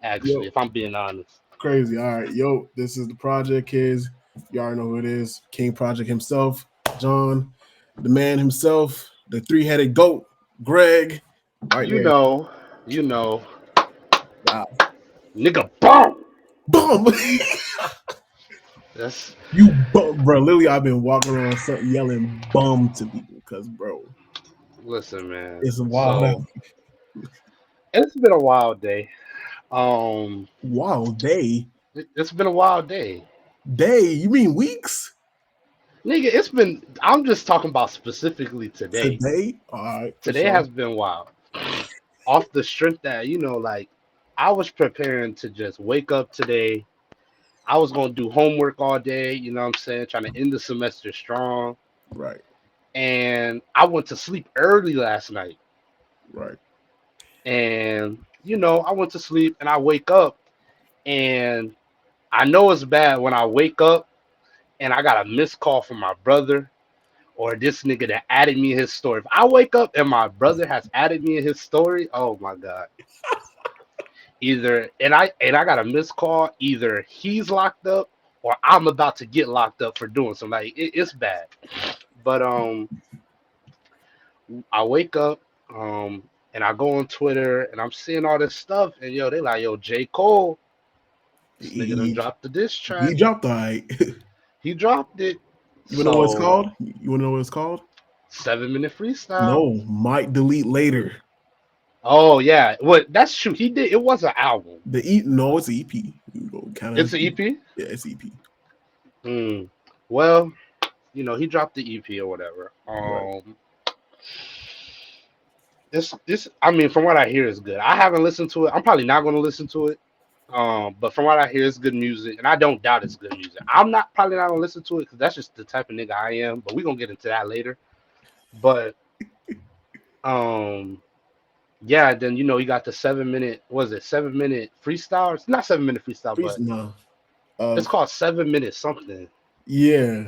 Actually, Yo, if I'm being honest. crazy. All right, yo, this is the Project Kids. You already know who it is. King Project himself, John, the man himself, the three-headed goat, Greg, right You there. know, You know, Wow, nigga, bum. bum. That's You bum, bro. Literally, I've been walking around yelling bum to people because, bro, listen, man. it's a wild, So it's been a wild day. Um, wild day. it's been a wild day, Day? You mean weeks? nigga. It's been. I'm just talking about specifically today. Today? All right, for Today sure. has been wild. Off the strength that like I was preparing to just wake up today. I was gonna do homework all day. You know what I'm saying? Trying to end the semester strong. Right, And I went to sleep early last night. right. And I went to sleep and I wake up and I know it's bad when I wake up and I got a missed call from my brother or this nigga that added me in his story. If I wake up and my brother has added me in his story, oh my god. Either and I got a missed call, either he's locked up or I'm about to get locked up for doing something. Like it's bad. But I wake up, and I go on Twitter and I'm seeing all this stuff, and they like, yo, J. Cole, this nigga done He, dropped the diss he track. dropped all right. He dropped it. You wanna know what it's So called? You wanna know what it's called? 7 minute freestyle. No, might delete later. Oh yeah. What that's true. He did it was an album. The E no, it's EP. You go kind It's of an EP? yeah, it's EP. Mm. Well, he dropped the EP or whatever. Right. This I mean from what I hear is good. I haven't listened to it. I'm probably not gonna listen to it. But from what I hear, it's good music, and I don't doubt it's good music. I'm not probably not gonna listen to it because that's just the type of nigga I am. But we gonna get into that later. But um, yeah. Then you got the 7 minute. Was it 7 minute freestyle? It's not 7 minute freestyle, Priest but no. it's Uh called 7 minute something. yeah.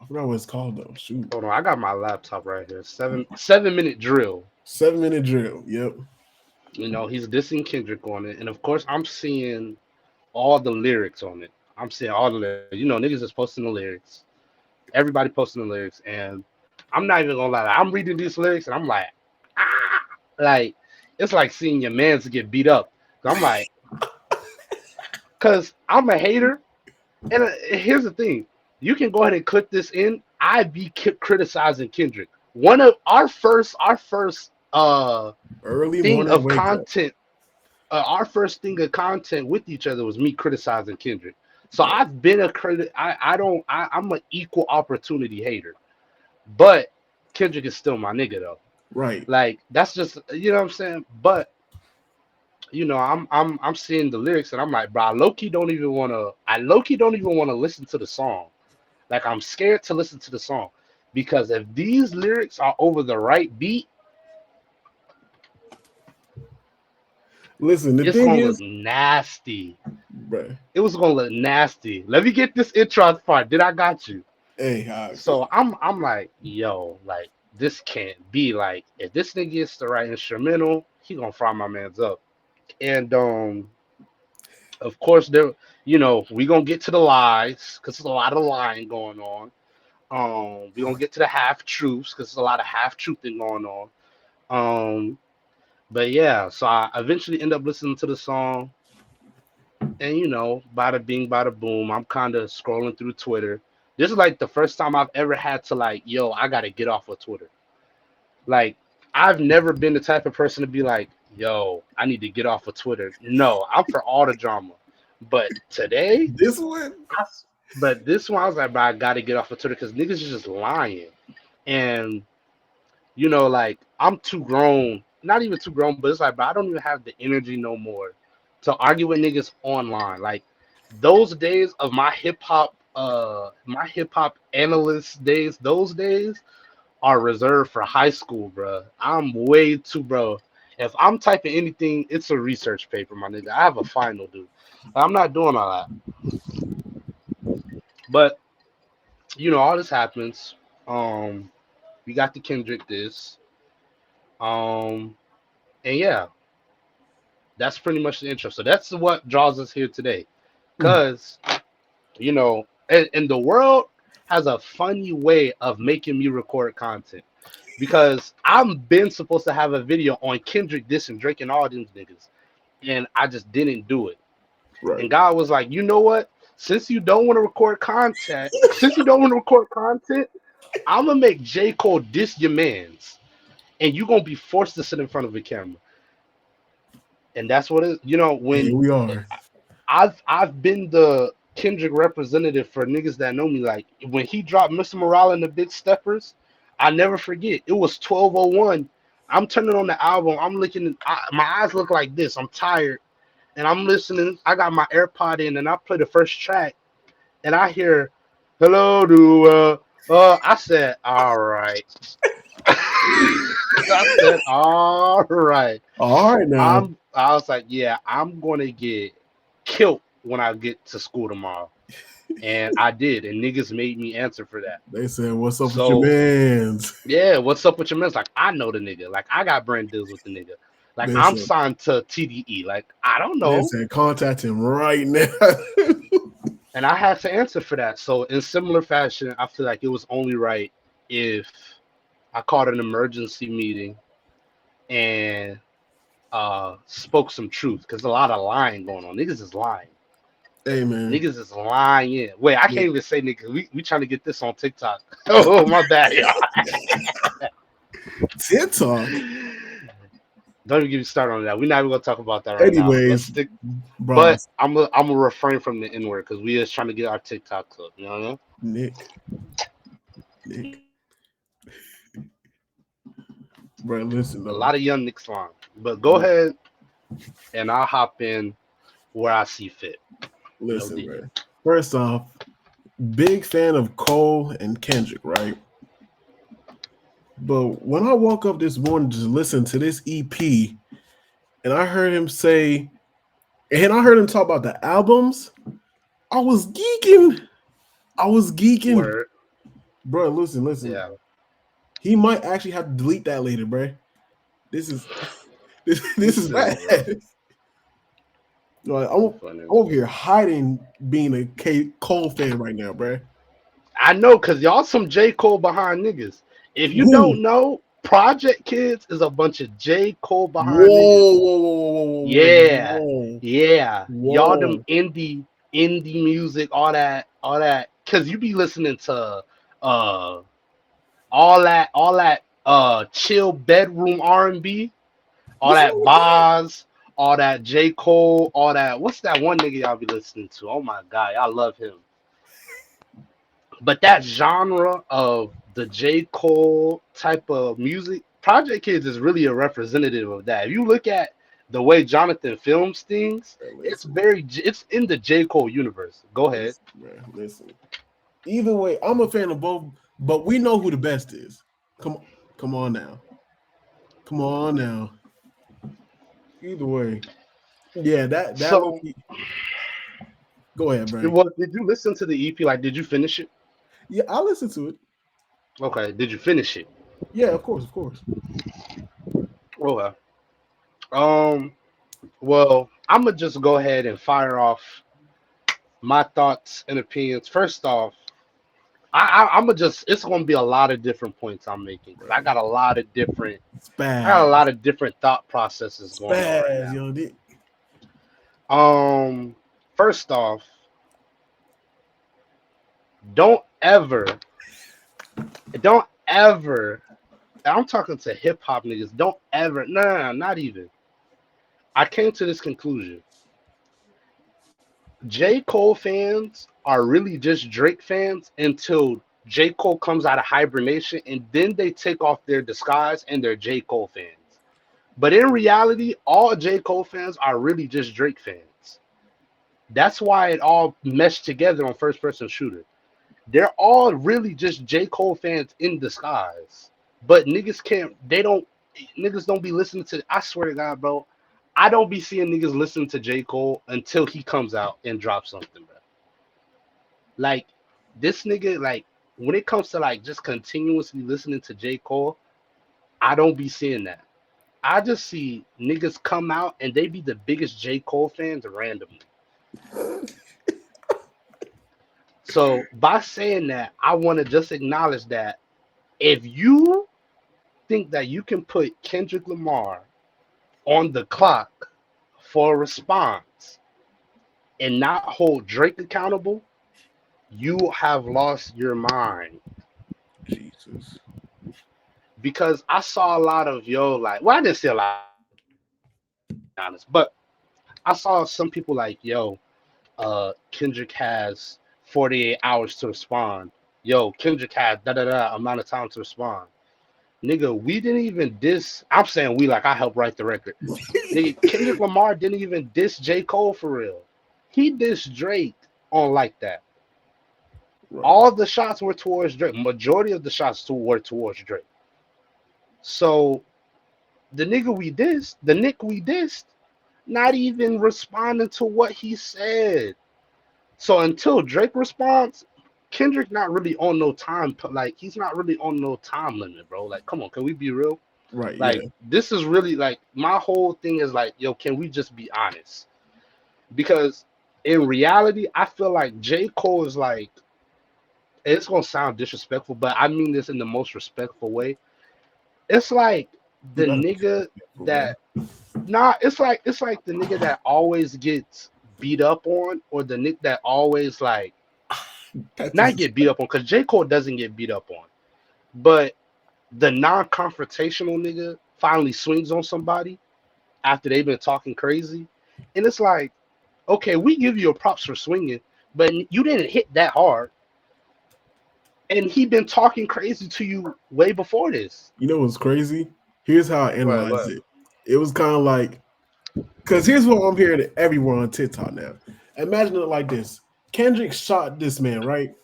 I forgot what it's called though. Shoot. Hold on, I got my laptop right here. 7 minute drill. 7 minute drill. Yep. He's dissing Kendrick on it, and of course, I'm seeing all the lyrics on it. I'm seeing all the lyrics. Niggas is posting the lyrics. Everybody posting the lyrics, and I'm not even gonna lie. I'm reading these lyrics, and I'm like, ah, like it's like seeing your man's get beat up. I'm like, cause I'm a hater, and here's the thing: you can go ahead and click this in. I be criticizing Kendrick. One of our first Early thing morning of wake up. content our first thing of content with each other was me criticizing Kendrick. So Right. I've been a critic. I don't. I'm an equal opportunity hater, but Kendrick is still my nigga though. Right. Like that's just what I'm saying. But I'm seeing the lyrics and I'm like, bro, I low key don't even wanna. I low key don't even want to listen to the song. Like I'm scared to listen to the song because if these lyrics are over the right beat, Listen, the it's thing gonna look is, nasty. bruh, It was gonna look nasty. Let me get this intro part. Then I got you. hey, So I'm like, yo, like this can't be like if this nigga gets the right instrumental, he gonna fry my man's up. And of course there, we gonna get to the lies because there's a lot of lying going on. We gonna get to the half truths because there's a lot of half truthing going on. Um, but yeah, so I eventually end up listening to the song, and bada bing, bada boom. I'm kind of scrolling through Twitter. This is like the first time I've ever had to like, yo, I gotta get off of Twitter. Like, I've never been the type of person to be like, yo, I need to get off of Twitter. No, I'm for all the drama. But today, this one, I, but this one, I was like, bro, I gotta get off of Twitter because niggas is just lying. And like I'm too grown, not even too grown, but it's like, but I don't even have the energy no more to argue with niggas online. Like those days of my hip hop analyst days, those days are reserved for high school, bro. I'm way too, bro. If I'm typing anything, it's a research paper, my nigga. I have a final, dude. I'm not doing all that. But all this happens. Um, we got the Kendrick this. Um, and yeah, That's pretty much the intro. So that's what draws us here today. Mm. Because, and the world has a funny way of making me record content. Because I'm been supposed to have a video on Kendrick dissing Drake and all these niggas. And I just didn't do it. Right. And God was like, you know what? Since you don't want to record content, I'm gonna make J. Cole diss your mans. And you're gonna be forced to sit in front of a camera. And that's what it, Here when we are. I've been the Kendrick representative for niggas that know me. Like when he dropped Mr. Morale and the Big Steppers, I never forget. It was 12:01. I'm turning on the album. I'm looking. My eyes look like this. I'm tired, and I'm listening. I got my AirPod in, and I play the first track, and I hear, "Hello, do." I said, "All right." I said, "All right." All right now. I was like, "Yeah, I'm gonna get killed when I get to school tomorrow." And I did, and niggas made me answer for that. They said, "What's up with your So mans?" yeah, what's up with your mans? Like I know the nigga. Like I got brand deals with the nigga. Like They I'm said, signed to TDE. Like I don't they know. said, "Contact him right now." And I had to answer for that. So in similar fashion, I feel like it was only right if I called an emergency meeting and spoke some truth because a lot of lying going on. Niggas is lying. Hey man, Niggas is lying. Wait, I can't even say niggas. We trying to get this on TikTok. Oh my bad, y'all. TikTok. Don't even get me started on that. We're not even gonna talk about that right now. Let's Anyways, stick. bro, But I'm gonna refrain from the N word because we just trying to get our TikTok up. You know what I mean? Nick, bro, listen A though. lot of young Nicks lying. But go ahead and I'll hop in where I see fit. Listen, No bro. First off, big fan of Cole and Kendrick, right? But when I woke up this morning to listen to this EP, and I heard him say, and I heard him talk about the albums, I was geeking. Word. Bro, listen. Yeah. He might actually have to delete that later, bro. This is bad. Like, I'm over here hiding being a Cole fan right now, bro. I know, cause y'all some J. Cole behind niggas. If you don't know, Project Kids is a bunch of J. Cole behind niggas. Whoa. Yeah. Whoa. Y'all them indie music, all that. Cause you be listening to all that chill bedroom R&B, all that Boz, all that J. Cole, all that. What's that one nigga y'all be listening to? Oh my god, I love him. But that genre of the J. Cole type of music, Project Kids is really a representative of that. If you look at the way Jonathan films things, it's in the J. Cole universe. Go ahead. Listen. Either way, I'm a fan of both, but we know who the best is. Come on now. Either way. Yeah, that So, go ahead, bro. Did you listen to the EP? Like, did you finish it? Yeah, I listened to it. Okay, did you finish it? Yeah, of course. Okay. Well, I'm gonna just go ahead and fire off my thoughts and opinions. First off, I'm gonna just, it's gonna be a lot of different points I'm making. I got a lot of different thought processes going on right now. First off, don't ever, I'm talking to hip hop niggas, don't ever, no, not even. I came to this conclusion. J. Cole fans are really just Drake fans until J. Cole comes out of hibernation, and then they take off their disguise and they're J. Cole fans. But in reality, all J. Cole fans are really just Drake fans. That's why it all meshed together on First Person Shooter. They're all really just J. Cole fans in disguise. But niggas don't be listening to, I swear to God, bro, I don't be seeing niggas listen to J. Cole until he comes out and drops something, bro. Like, this nigga, like, when it comes to, like, just continuously listening to J. Cole, I don't be seeing that. I just see niggas come out and they be the biggest J. Cole fans randomly. So by saying that, I want to just acknowledge that if you think that you can put Kendrick Lamar on the clock for a response and not hold Drake accountable, you have lost your mind. Jesus. Because I saw a lot of well, I didn't see a lot, honest, but I saw some people like, Kendrick has 48 hours to respond. Yo, Kendrick has da da da amount of time to respond. Nigga, we didn't even diss. I'm saying we like I helped write the record. Nigga, Kendrick Lamar didn't even diss J. Cole for real. He dissed Drake on like that. Right. All the shots were towards Drake. Majority of the shots were towards Drake. So the Nick we dissed, not even responding to what he said. So until Drake responds, Kendrick not really on no time. Like he's not really on no time limit, bro. Like, come on, can we be real? Right. Like, this is really like my whole thing is like, yo, can we just be honest? Because in reality, I feel like J. Cole is like, it's gonna sound disrespectful, but I mean this in the most respectful way. It's like the nigga that it's like the nigga that always gets beat up on, or the nigga that always like not get beat up on, because J. Cole doesn't get beat up on, but the non-confrontational nigga finally swings on somebody after they've been talking crazy, and it's like, okay, we give you a props for swinging, but you didn't hit that hard. And he been talking crazy to you way before this. You know what's crazy? Here's how I analyze it. It was kind of like, because here's what I'm hearing everyone on TikTok now. Imagine it like this. Kendrick shot this man, right?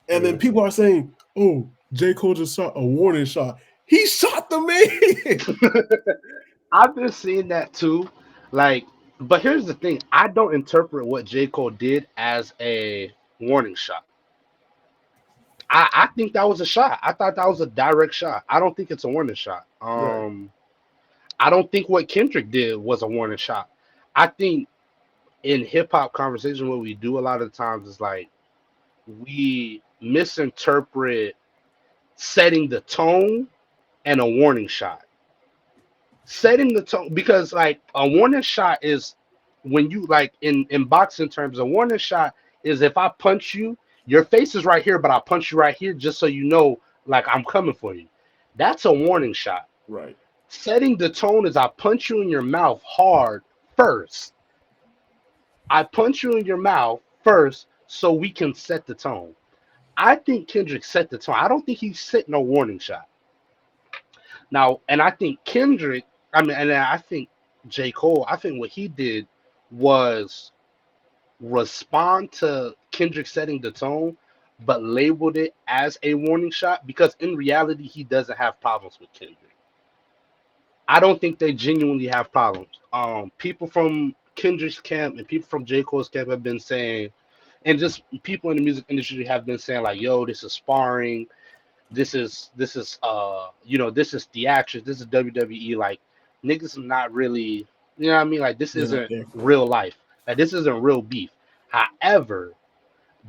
And then people are saying, oh, J. Cole just shot a warning shot. He shot the man. I've been seeing that too. Like, but here's the thing. I don't interpret what J. Cole did as a warning shot. I think that was a shot. I thought that was a direct shot. I don't think it's a warning shot. Right. I don't think what Kendrick did was a warning shot. I think in hip hop conversation, what we do a lot of times is like we misinterpret setting the tone and a warning shot. Setting the tone, because like a warning shot is when you like in boxing terms, a warning shot is if I punch you, your face is right here, but I punch you right here just so you know, like, I'm coming for you. That's a warning shot. Right. Setting the tone is I punch you in your mouth hard first. I punch you in your mouth first so we can set the tone. I think Kendrick set the tone. I don't think he's setting a warning shot. Now, and I think Kendrick, and I think J. Cole, I think what he did was respond to Kendrick setting the tone, but labeled it as a warning shot, because in reality he doesn't have problems with Kendrick. I don't think they genuinely have problems. People from Kendrick's camp and people from J. Cole's camp have been saying, and just people in the music industry have been saying like, yo, this is sparring, this is this is theatrics, this is WWE. Like, niggas are not really, you know what I mean? Like, this isn't real life. Like, this isn't real beef. However,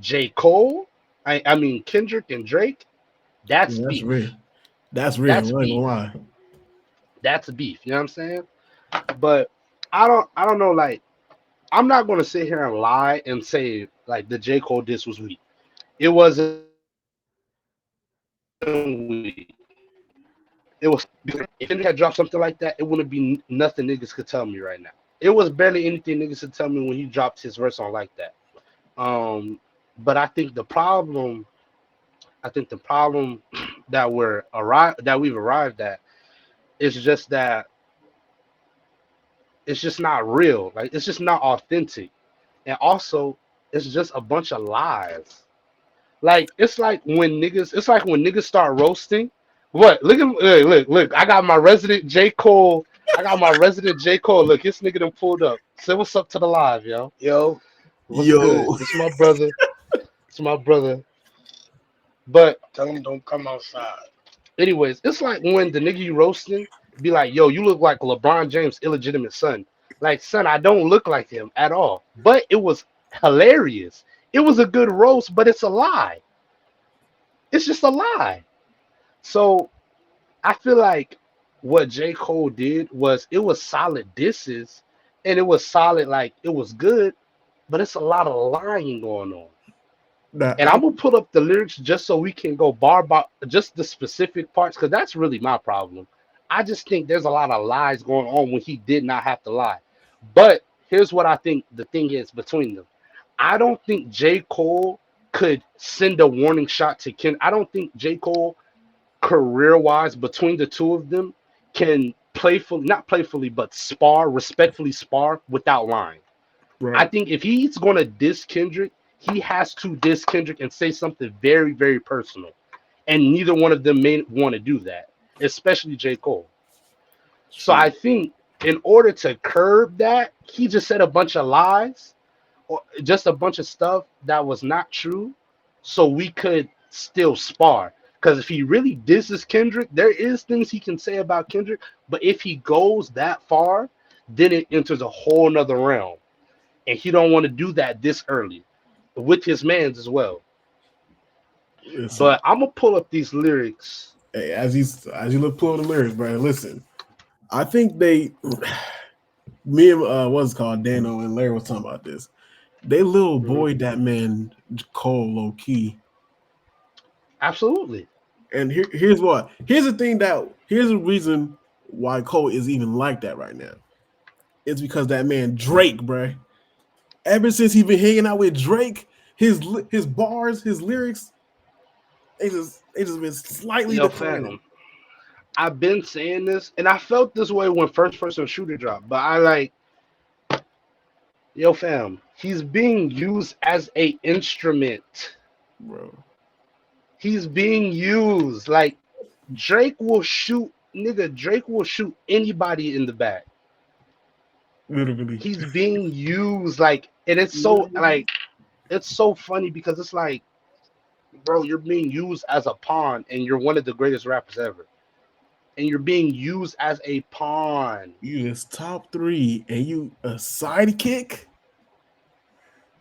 J. Cole, I mean Kendrick and Drake, that's beef. Real. That's real. That's beef. That's beef. You know what I'm saying? But I don't know. Like, I'm not gonna sit here and lie and say like the J. Cole diss was weak. It wasn't weak. It was, if Kendrick had dropped something like that, it wouldn't be nothing niggas could tell me right now. It was barely anything niggas could tell me when he dropped his verse on like that. But I think the problem that we've arrived at is just that it's just not real. Like, it's just not authentic, and also it's just a bunch of lies. Like, it's like when niggas start roasting. What? Look! I got my resident J. Cole. Look, this nigga done pulled up. Say what's up to the live, yo. What's good? This is my brother. But tell him don't come outside. Anyways, it's like when the nigga you roasting be like, yo, you look like LeBron James' illegitimate son. Like, son, I don't look like him at all. But it was hilarious. It was a good roast, but it's a lie. It's just a lie. So I feel like what J. Cole did was it was solid disses and it was solid, like it was good, but it's a lot of lying going on. Nah, And I'm gonna pull up the lyrics just so we can go bar by just the specific parts, because that's really my problem. I just think there's a lot of lies going on when he did not have to lie. But here's what I think the thing is between them. I don't think J. Cole could send a warning shot to Ken. I don't think J. Cole, career wise, between the two of them, can playfully, not playfully, but spar, respectfully spar without lying. I right. think if he's going to diss Kendrick, he has to diss Kendrick and say something very, very personal. And neither one of them may want to do that, especially J. Cole. So True. I think in order to curb that, he just said a bunch of lies or just a bunch of stuff that was not true so we could still spar. Because if he really disses Kendrick, there is things he can say about Kendrick, but if he goes that far, then it enters a whole nother realm. And he don't want to do that this early with his mans as well. Listen, But I'm gonna pull up these lyrics. hey, as you look pulling the lyrics, bro. Listen, I think they, me and what's it called, Dano and Larry was talking about this. They little Mhm. boy that man Cole low key. Absolutely. And here's what. Here's the thing that here's the reason why Cole is even like that right now. It's because that man Drake, bro. Ever since he been hanging out with Drake, his bars, his lyrics, they just been slightly Yo, declining. fam. I've been saying this, and I felt this way when first person shooter dropped. But I like, yo, fam. He's being used as a instrument. Bro. He's being used. Like Drake will shoot, nigga. Drake will shoot anybody in the back. Literally. He's being used. Like, and it's so Literally. like it's so funny because it's like, bro, you're being used as a pawn, and you're one of the greatest rappers ever, and you're being used as a pawn. You is top three and you a sidekick?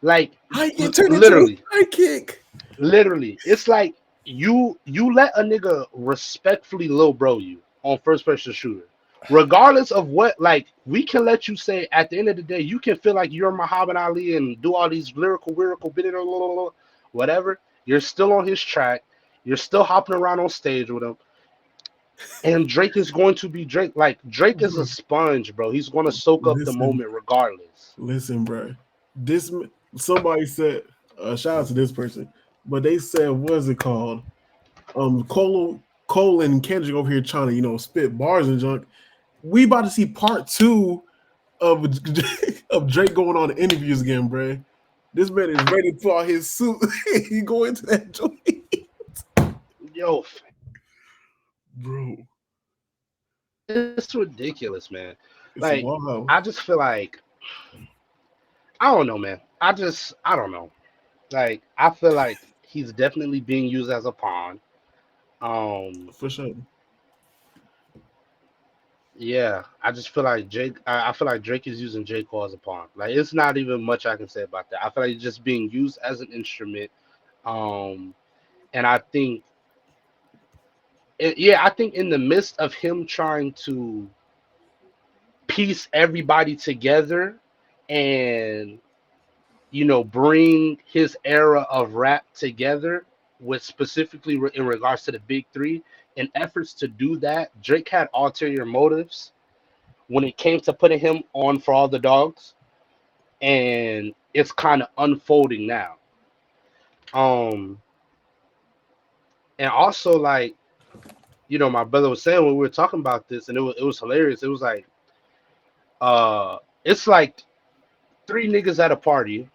Like, How you get turned into literally, a sidekick? literally, it's like you let a nigga respectfully little bro you on first person shooter. Regardless of what, like, we can let you say at the end of the day, you can feel like you're Muhammad Ali and do all these lyrical, whatever. You're still on his track. You're still hopping around on stage with him. And Drake is going to be Drake. Like, Drake is a sponge, bro. He's going to soak up the Listen, moment regardless. listen, bro. This somebody said, shout out to this person, but they said, what is it called? Cole and Kendrick over here trying to, spit bars and junk. We about to see part two of of Drake going on interviews again, bro. This man is ready to put on his suit. He go into that joint, Yo, bro. it's ridiculous, man. It's Like, wild. I just feel like, I don't know, man. I don't know. Like, I feel like he's definitely being used as a pawn. Um, For sure. yeah, I just feel like I feel like Drake is using J. Cole as a pawn. Like, it's not even much I can say about that. I feel like he's just being used as an instrument. Um, and I think, yeah, I think in the midst of him trying to piece everybody together and bring his era of rap together with specifically in regards to the big three. In efforts to do that, Drake had ulterior motives when it came to putting him on for all the dogs, and it's kind of unfolding now. Um, and also, like, my brother was saying when we were talking about this, and it was hilarious. It was like, it's like three niggas at a party,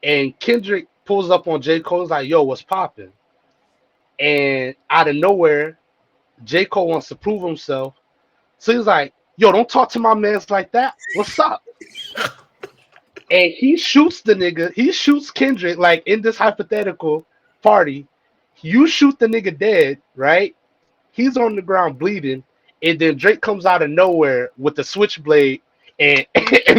and Kendrick pulls up on J. Cole's like, yo, what's popping? And out of nowhere, J. Cole wants to prove himself. So he's like, yo, don't talk to my mans like that. What's up? And he shoots the nigga. He shoots Kendrick, like, in this hypothetical party. You shoot the nigga dead, right? He's on the ground bleeding. and then Drake comes out of nowhere with the switchblade and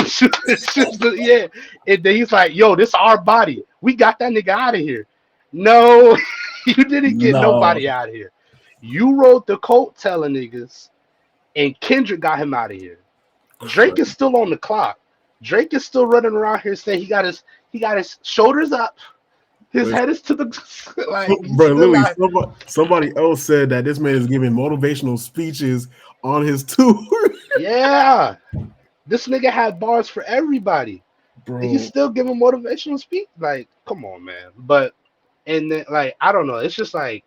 shoots and then he's like, "Yo, this our body. We got that nigga out of here." No, you didn't get No, nobody out of here. You rode the coat telling niggas, and Kendrick got him out of here. Drake is still on the clock. Drake is still running around here saying he got his shoulders up, his head is to the like. Bro, literally, somebody else said that this man is giving motivational speeches on his tour. Yeah, this nigga had bars for everybody. Bro. And he's still giving motivational speech. Like, come on, man. But and then like I don't know. It's just like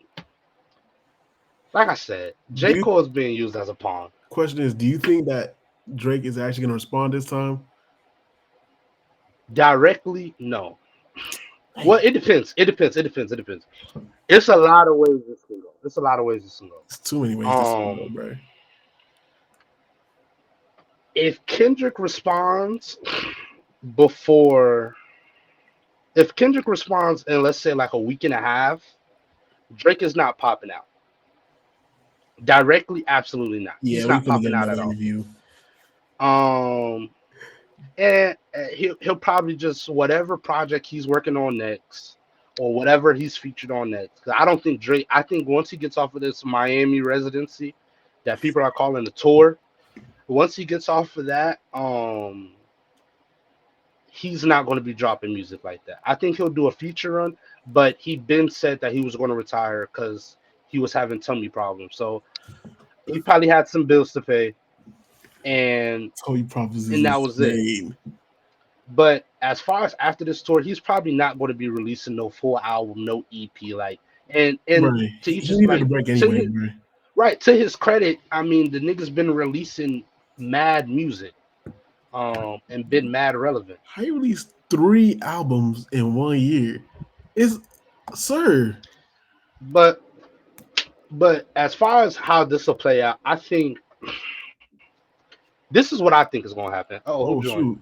I said, J. Cole is being used as a pawn. Question is, do you think that Drake is actually going to respond this time? Directly, no. Well, it depends. It depends. It's a lot of ways this can go. It's too many ways this can go, bro. If Kendrick responds in, let's say, like a week and a half, Drake is not popping out. Directly, absolutely not. Yeah, he's not popping out at all. And he'll probably just whatever project he's working on next, or whatever he's featured on next. Because I don't think Drake. I think once he gets off of this Miami residency, that people are calling the tour, once he gets off of that, he's not going to be dropping music like that. I think he'll do a feature run, but he been said that he was going to retire because he was having tummy problems. So he probably had some bills to pay, and that was it. But as far as after this tour, he's probably not going to be releasing no full album, no EP. Like, and right. To each his, right, to his credit, I mean, the nigga's been releasing mad music, and been mad relevant. How you release 3 albums in 1 year? But as far as how this will play out, I think this is what I think is going to happen. Oh shoot!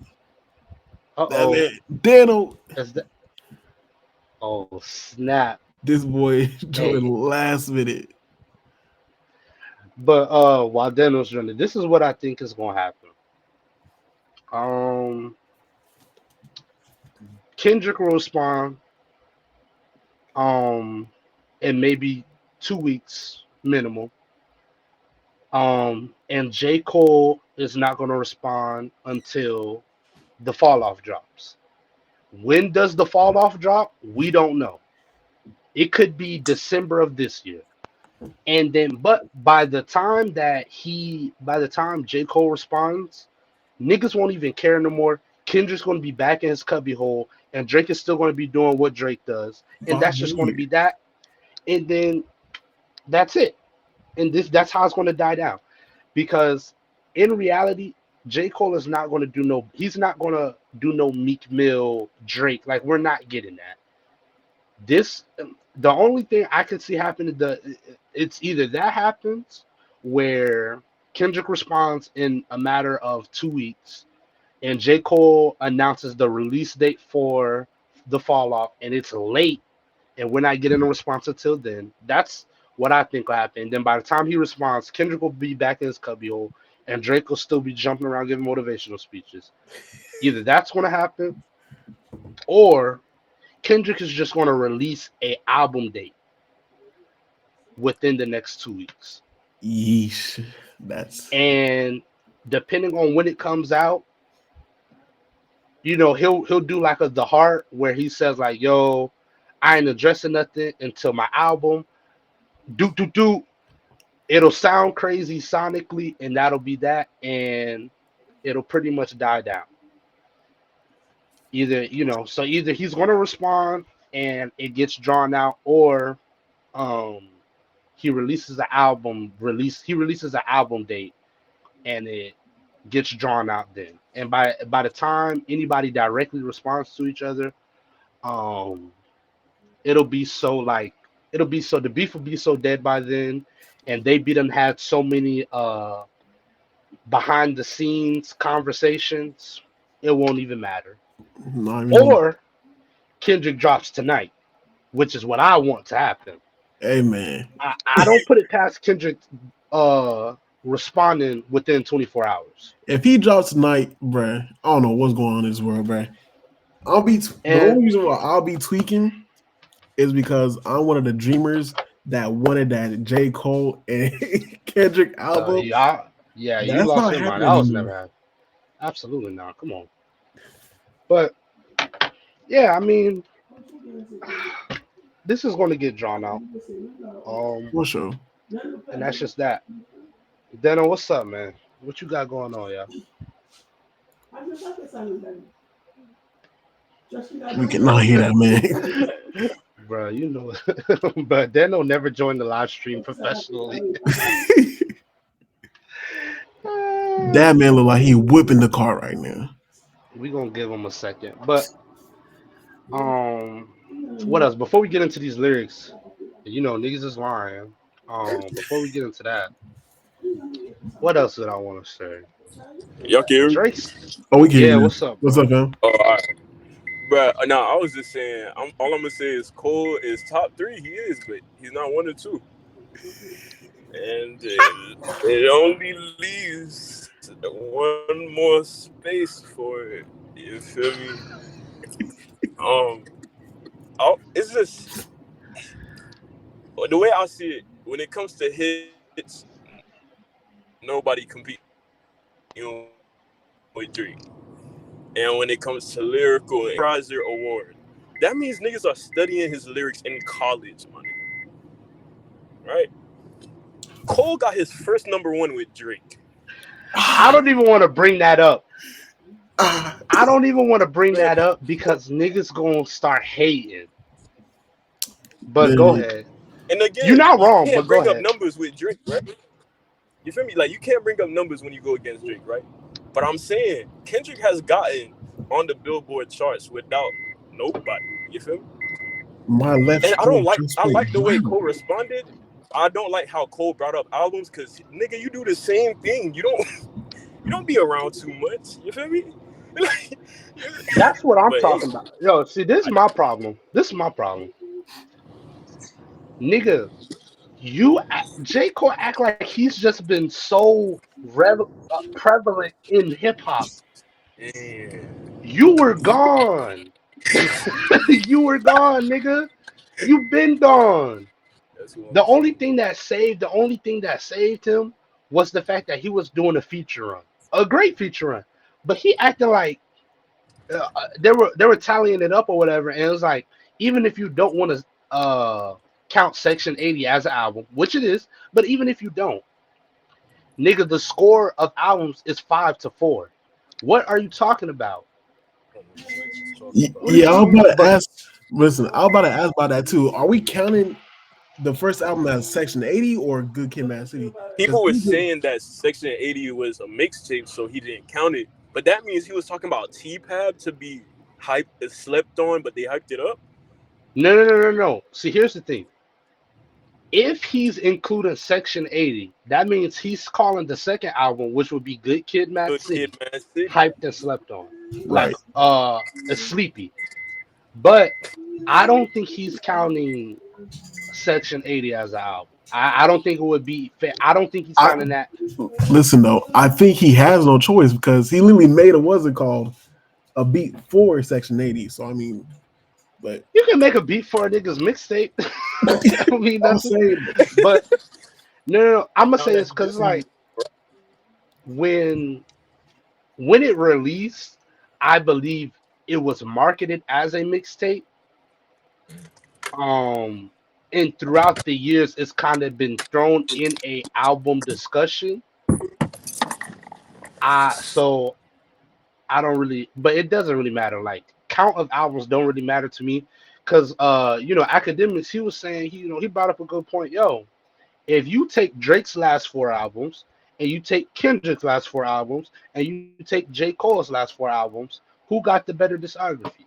Dano. Oh snap! This boy joined last minute. But while Dano's joining, this is what I think is going to happen. Kendrick will respond. In maybe 2 weeks minimum. And J. Cole is not going to respond until the Fall Off drops. When does the Fall Off drop? We don't know. It could be December of this year. And then, but by the time J. Cole responds, niggas won't even care no more. Kendrick's going to be back in his cubbyhole, and Drake is still going to be doing what Drake does. And that's just going to be that. And then that's it. And that's how it's going to die down. Because in reality, J. Cole is not going to do no Meek Mill Drake. Like, we're not getting that. The only thing I could see happening, it's either that happens where Kendrick responds in a matter of 2 weeks, and J. Cole announces the release date for the Fall Off, and it's late, and we're not getting a response until then. That's what I think will happen. And then by the time he responds, Kendrick will be back in his cubbyhole, and Drake will still be jumping around giving motivational speeches. Either that's going to happen, or Kendrick is just going to release a album date within the next 2 weeks. Yeesh. And depending on when it comes out, he'll do like The Heart, where he says like, "Yo, I ain't addressing nothing until my album. It'll sound crazy sonically, and that'll be that, and it'll pretty much die down." Either he's going to respond and it gets drawn out, or he releases an album date and it gets drawn out then. And by the time anybody directly responds to each other, the beef will be so dead by then, and they done had so many behind the scenes conversations, it won't even matter. Or Kendrick drops tonight, which is what I want to happen. Hey man, I don't put it past Kendrick responding within 24 hours. If he drops tonight, bruh, I don't know what's going on in this world, bruh. The only reason why I'll be tweaking is because I'm one of the dreamers that wanted that J. Cole and Kendrick album. You lost your mind. That was never happened. Absolutely not. Come on. But yeah, I mean, this is going to get drawn out. For sure. And that's just that. Deno, what's up, man? What you got going on, yeah? We cannot hear that, man. Bro, you know, but Deno never joined the live stream professionally. That man look like he whipping the car right now. We gonna give him a second, but what else? Before we get into these lyrics, you know, niggas is lying. Before we get into that, what else did I want to say? Y'all can hear me? Drake's. Oh, we can. Yeah, what's up? What's up, man? Oh, all right. Bro, no, I was just saying, all I'm gonna say is Cole is top 3. He is, but he's not 1 or 2. And it only leaves 1 more space for it. You feel me? It's just the way I see it. When it comes to hits, nobody competes with Drake. And when it comes to lyrical and Prizer Award, that means niggas are studying his lyrics in college, my nigga. Right? Cole got his first #1 with Drake. I don't even want to bring that up. I don't even want to bring that up because niggas gonna start hating. But go ahead. And again, you're not wrong, you but go bring ahead. up numbers with Drake, right? You feel me? Like, you can't bring up numbers when you go against Drake, right? But I'm saying Kendrick has gotten on the Billboard charts without nobody. You feel me? My left. And I like the way Cole responded. I don't like how Cole brought up albums because, nigga, you do the same thing. You don't be around too much. You feel me? That's what I'm talking about. Yo, see, this is my problem. Nigga, J. Cole act like he's just been so prevalent in hip hop. Yeah. You were gone. You were gone, nigga. You've been gone. The only thing that saved him was the fact that he was doing a feature run, a great feature run. But he acted like they were tallying it up or whatever, and it was like, even if you don't want to count Section 80 as an album, which it is, but even if you don't, nigga, the score of albums is 5-4. What are you talking about? Yeah, I was about to ask. Listen, I was about to ask about that too. Are we counting the first album as Section 80 or Good Kid, Mad City? People were saying that Section 80 was a mixtape, so he didn't count it. But that means he was talking about T-Pab to be hyped, slept on, but they hyped it up. No. See, here's the thing. If he's including Section 80, that means he's calling the second album, which would be Good Kid, Mad City, hyped and slept on. Right. Like, sleepy. But I don't think he's counting Section 80 as an album. I don't think it would be fair. I don't think he's counting that. Listen, though, I think he has no choice because he literally made a beat for Section 80. So, I mean, but you can make a beat for a nigga's mixtape. I mean, that's but no. I'm gonna say this because like when it released, I believe it was marketed as a mixtape. And throughout the years, it's kind of been thrown in a album discussion. So I don't really, but it doesn't really matter. Like, count of albums don't really matter to me, because Academics, he was saying, he brought up a good point. Yo, if you take Drake's last 4 albums and you take Kendrick's last 4 albums and you take J. Cole's last 4 albums, who got the better discography?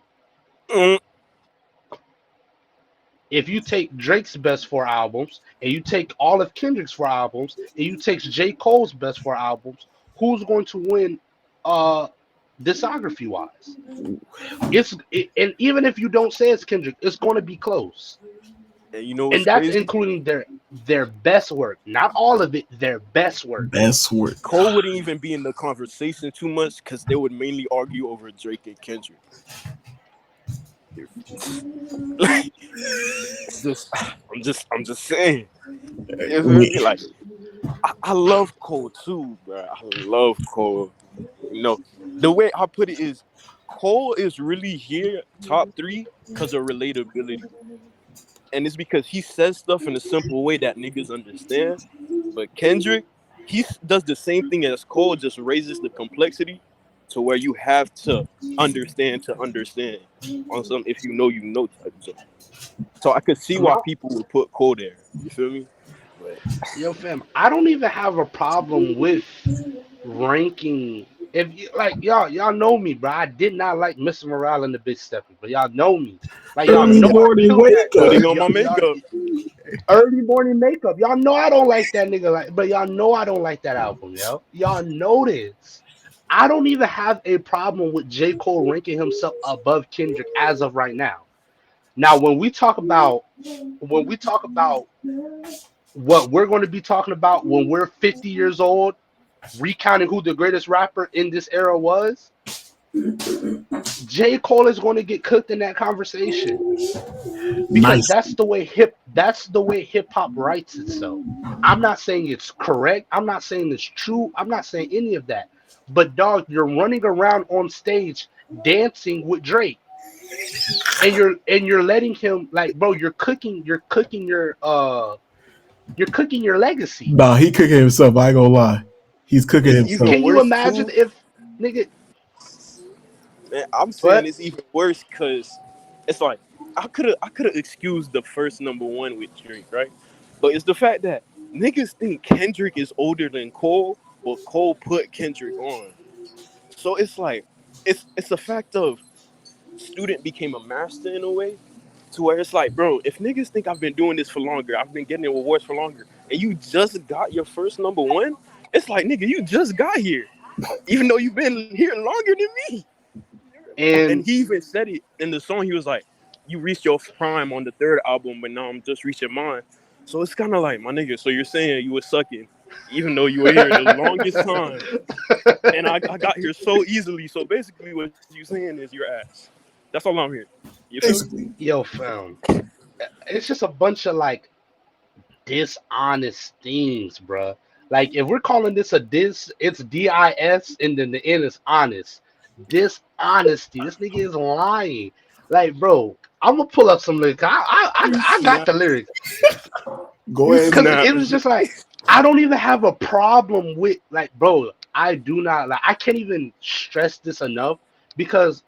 If you take Drake's best 4 albums and you take all of Kendrick's 4 albums and you take J. Cole's best 4 albums, who's going to win discography wise? And even if you don't say it's Kendrick, it's going to be close. And that's crazy? Including their their best work, not all of it, their best work. Best work. Cole wouldn't even be in the conversation too much because they would mainly argue over Drake and Kendrick. Like, I'm just saying. You feel me? Like, I love Cole too, bro. I love Cole. You know, the way I put it is, Cole is really here top 3 because of relatability. And it's because he says stuff in a simple way that niggas understand. But Kendrick, he does the same thing as Cole, just raises the complexity to where you have to understand on some if you know type of stuff. So I could see why people would put Cole there. You feel me? But, Yo, fam, I don't even have a problem with ranking. If you like, y'all know me, bro. I did not like Mr. Morale and the Big Steppers, but y'all know me. Like y'all Early know I morning killed wake that. up. putting on my makeup. Early morning makeup. Y'all know I don't like that nigga. Like, but y'all know I don't like that album, yo. Y'all know this. I don't even have a problem with J. Cole ranking himself above Kendrick as of right now. Now, when we talk about what we're going to be talking about when we're 50 years old, recounting who the greatest rapper in this era was, J. Cole is going to get cooked in that conversation because Nice. that's the way hip hop writes itself. I'm not saying it's correct. I'm not saying it's true. I'm not saying any of that. But dog, you're running around on stage dancing with Drake, and you're letting him, like, bro, you're cooking your legacy. Nah, he cooking himself. I ain't gonna lie. He's cooking It's himself. even Can you worse imagine too. if nigga? Man, I'm saying But it's even worse because it's like I could have excused the first number 1 with Drake, right? But it's the fact that niggas think Kendrick is older than Cole, but Cole put Kendrick on. So it's like it's a fact of student became a master in a way, to where it's like, bro, if niggas think I've been doing this for longer, I've been getting awards for longer, and you just got your first number 1, it's like, nigga, you just got here, even though you've been here longer than me. And and he even said it in the song. He was like, you reached your prime on the 3rd album, but now I'm just reaching mine. So it's kind of like, my nigga, so you're saying you were sucking, even though you were here the longest time, and I got here so easily. So basically what you saying is your ass. That's all I'm hearing. You feel me? Basically, yo, fam, it's just a bunch of like dishonest things, bruh. Like if we're calling this a diss, it's DIS, and then the end is honest. Dishonesty. This nigga is lying. Like, bro, I'm gonna pull up some lyrics. I got the lyrics go ahead. because Snap. it was just like I don't even have a problem with, like, bro. I do not, like, I can't even stress this enough because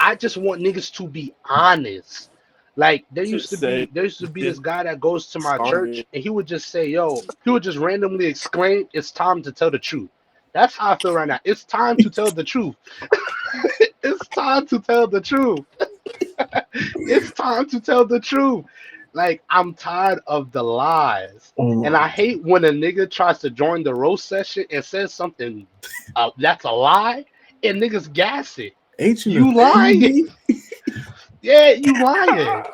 I just want niggas to be honest. Like there used to be this guy that goes to my church and he would just say, yo, he would just randomly exclaim, it's time to tell the truth. That's how I feel right now. It's time to tell the truth. It's time to tell the truth. It's time to tell the truth. Like, I'm tired of the lies. And I hate when a nigga tries to join the roast session and says something that's a lie and niggas gas it. Ain't You lying? Yeah, you lying.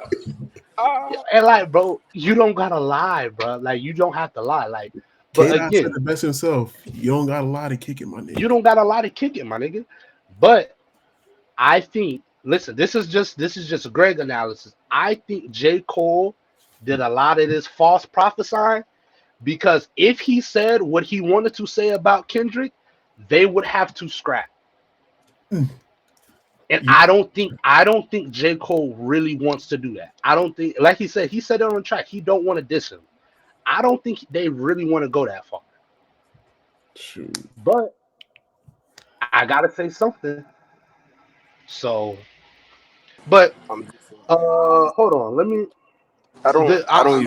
And like, bro, you don't gotta lie, bro. Like, you don't have to lie. Like, but K-Dot again, said the best himself. You don't got a lot to kick it, my nigga. you don't got a lot to kick it, my nigga. But I think, listen, this is just Greg analysis. I think J. Cole did a lot of this false prophesying because if he said what he wanted to say about Kendrick, they would have to scrap. And I don't think J. Cole really wants to do that. I don't think, like he said it on the track, he don't want to diss him. I don't think they really want to go that far. Shoot. But I gotta say something. So, but hold on, let me. I don't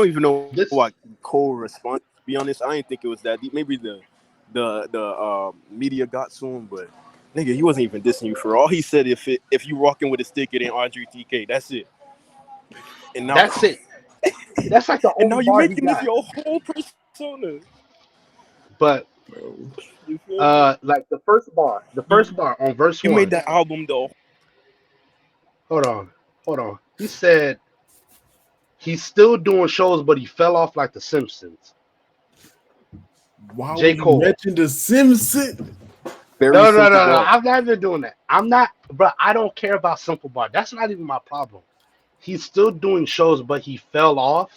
even know This what Cole responded. To be honest, I didn't think it was that deep. Maybe the media got to him, but nigga, he wasn't even dissing you for all. He said if you rocking with a stick, it ain't Andre TK. That's it. And now that's it. That's like the and now only you bar he making this got. your whole persona. But You feel me? like the first bar on verse You one. made that album though. Hold on. He said He's still doing shows, but he fell off like The Simpsons. Why J. would you Cole. mention The Simpsons? No. I'm not even doing that. I'm not, bro. I don't care about Simple Bar. That's not even my problem. He's still doing shows, but he fell off.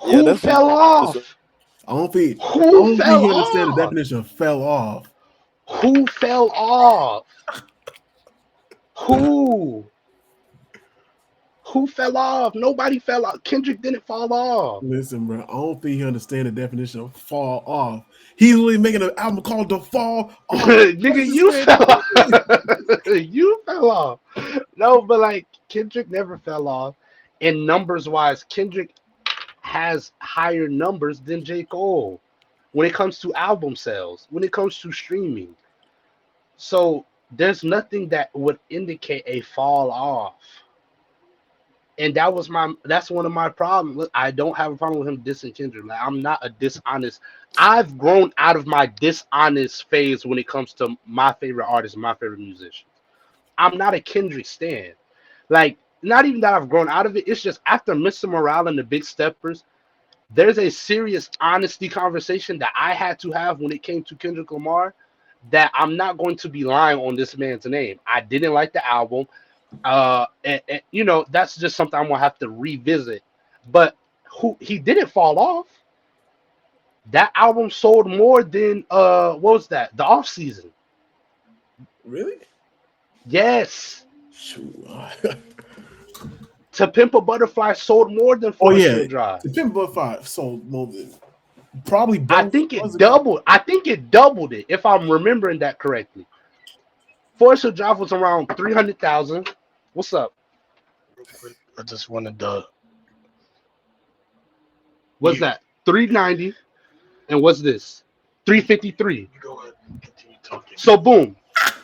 Yeah, Who fell off? I don't think Who fell he understand the off? definition of fell off. Who fell off? Who? Who fell off? Nobody fell off. Kendrick didn't fall off. Listen, bro, I don't think he understand the definition of fall off. He's really making an album called The Fall Off. Nigga, you fell off. You fell off. No, but like Kendrick never fell off. And numbers wise, Kendrick has higher numbers than J. Cole when it comes to album sales, when it comes to streaming. So there's nothing that would indicate a fall off. And that's one of my problems. Look, I don't have a problem with him dissing Kendrick. Like, I'm not a dishonest. I've grown out of my dishonest phase when it comes to my favorite artists, my favorite musicians. I'm not a Kendrick stan. Like, not even that I've grown out of it. It's just after Mr. Morale and the Big Steppers, there's a serious honesty conversation that I had to have when it came to Kendrick Lamar that I'm not going to be lying on this man's name. I didn't like the album. And, you know, that's just something I'm gonna have to revisit. But he didn't fall off. That album sold more than what was that? The Off Season. Really? Yes. Shoot. To Pimp a Butterfly sold more than Forest Hill Drive. To Pimp a Butterfly sold more than probably both. I think it doubled. I think it doubled it, if I'm remembering that correctly. Forest Hill Drive was around 300,000. What's up? Real quick, I just wanted to. What's that? 390. And what's this? 353. Go ahead. Continue talking. So boom,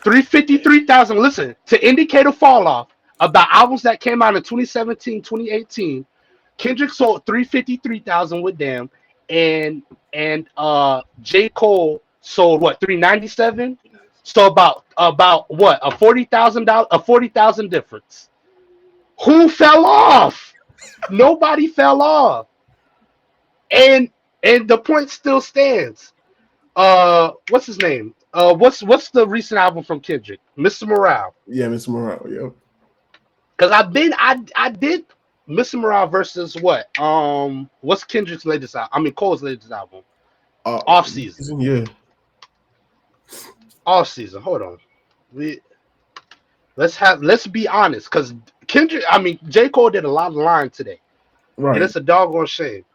353,000. Listen, to indicate a fall off about albums that came out in 2017, 2018, Kendrick sold 353,000 with Damn, and J. Cole sold what, 397? So about what, a $40,000 difference. Who fell off? Nobody fell off. And the point still stands. What's his name? What's the recent album from Kendrick? Mr. Morale. Yeah, Mr. Morale, yeah. Because I did Mr. Morale versus what? What's Kendrick's latest album? I mean Cole's latest album. Off Season. Yeah. Off Season. Hold on. Let's be honest, because Kendrick, I mean J. Cole did a lot of lying today. Right. And it's a doggone shame.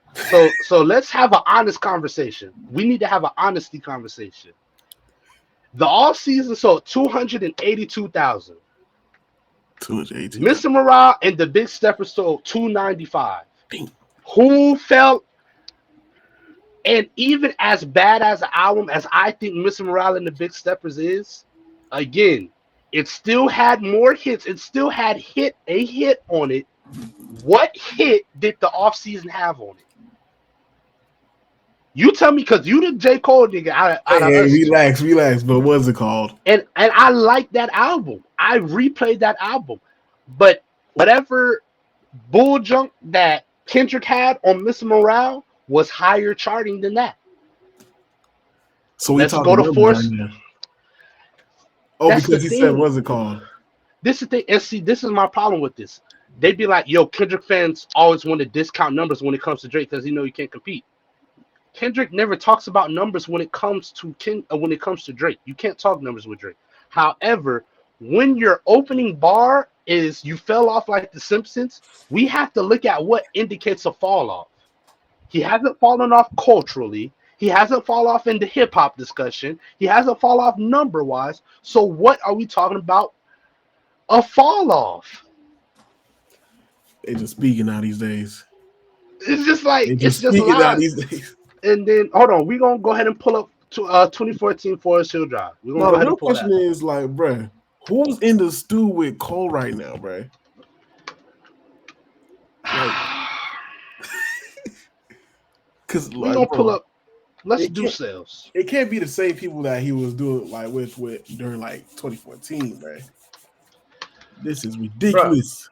So let's have an honest conversation. We need to have an honesty conversation. The Off Season sold 282,000. 282. Mr. Morale and the Big Stepper sold 295. Who felt? And even as bad as an album as I think Mr. Morale and the Big Steppers is, again, it still had more hits. It still had a hit on it. What hit did the Off Season have on it? You tell me, because you the J. Cole nigga. Relax. But what's it called? And I like that album. I replayed that album. But whatever bull junk that Kendrick had on Mr. Morale was higher charting than that. So let's go to Force. Right, because he said, what's it called? This is the, and see, this is my problem with this. They'd be like, yo, Kendrick fans always want to discount numbers when it comes to Drake because he know he can't compete. Kendrick never talks about numbers when it comes to Drake. You can't talk numbers with Drake. However, when your opening bar is you fell off like The Simpsons, we have to look at what indicates a fall off. He hasn't fallen off culturally. He hasn't fallen off in the hip hop discussion. He hasn't fallen off number wise. So what are we talking about? A fall off. They just speaking out these days. It's just like it's just speaking out these days. And then hold on, we're gonna go ahead and pull up to 2014 Forest Hill Drive. We're gonna go ahead and pull that. The question is like, bruh, who's in the stew with Cole right now, bruh? Because we're gonna pull up. Let's do sales. It can't be the same people that he was doing like with during like 2014, bruh. This is ridiculous.